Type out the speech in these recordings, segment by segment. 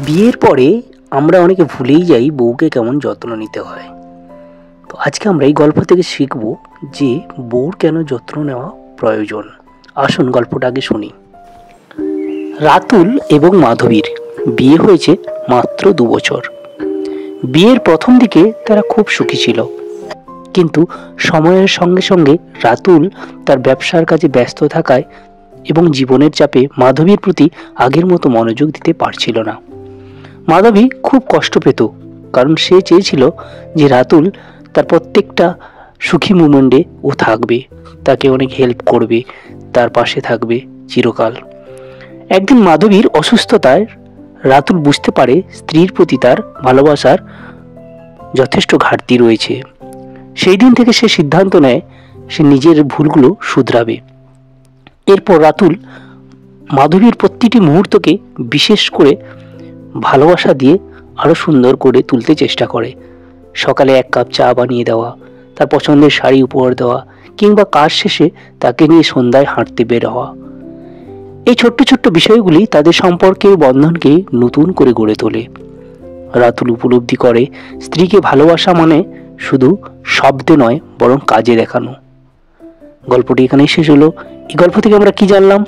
বিয়ের পরে আমরা অনেকে ভুলেই যাই বউকে কেমন যত্ন নিতে হয়। তো আজকে আমরা এই গল্প থেকে শিখব যে বউর কেন যত্ন নেওয়া প্রয়োজন। আসুন গল্পটা আগে শুনি। রাতুল এবং মাধবীর বিয়ে হয়েছে মাত্র 2 বছর। বিয়ের প্রথম দিকে তারা খুব সুখী ছিল, কিন্তু সময়ের সঙ্গে সঙ্গে রাতুল তার ব্যবসার কাজে ব্যস্ত থাকায় এবং জীবনের চাপে মাধবীর প্রতি আগের মতো মনোযোগ দিতে পারছিল না। মাধবী খুব কষ্ট পেত, কারণ সে চেয়েছিল যে রাতুল তার প্রত্যেকটা সুখী মুমেন্টে ও থাকবে, তাকে অনেক হেল্প করবে, তার পাশে থাকবে চিরকাল। একদিন মাধবীর অসুস্থতায় রাতুল বুঝতে পারে স্ত্রীর প্রতি তার ভালোবাসার যথেষ্ট ঘাটতি রয়েছে। সেই দিন থেকে সে সিদ্ধান্ত নেয় সে নিজের ভুলগুলো শুধরাবে। এরপর রাতুল মাধবীর প্রতিটি মুহূর্তকে বিশেষ করে ভালোবাসা দিয়ে আরো সুন্দর করে তুলতে চেষ্টা করে। সকালে 1 কাপ চা বানিয়ে দেওয়া, তার পছন্দের শাড়ি উপহার দেওয়া, কিংবা কাজ শেষে তাকে নিয়ে সন্ধ্যায় হাঁটতে বের হওয়া। এই ছোট্ট ছোট্ট বিষয়গুলি তাদের সম্পর্কের বন্ধনকে নতুন করে গড়ে তোলে। রাতুল উপলব্ধি করে স্ত্রীকে ভালোবাসা মানে শুধু শব্দে নয়, বরং কাজে দেখানো। গল্পটি এখানেই শেষ হলো। এই গল্প থেকে আমরা কি জানলাম?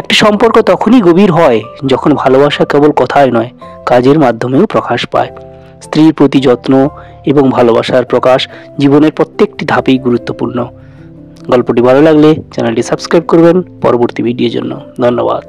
একটা সম্পর্ক তখনই গভীর হয় যখন ভালোবাসা কেবল কথায় নয়, কাজের মাধ্যমেও প্রকাশ পায়। স্ত্রীর প্রতি যত্ন এবং ভালোবাসার প্রকাশ জীবনের প্রত্যেকটি ধাপেই গুরুত্বপূর্ণ। গল্পটি ভালো লাগলে চ্যানেলটি সাবস্ক্রাইব করবেন পরবর্তী ভিডিওর জন্য। ধন্যবাদ।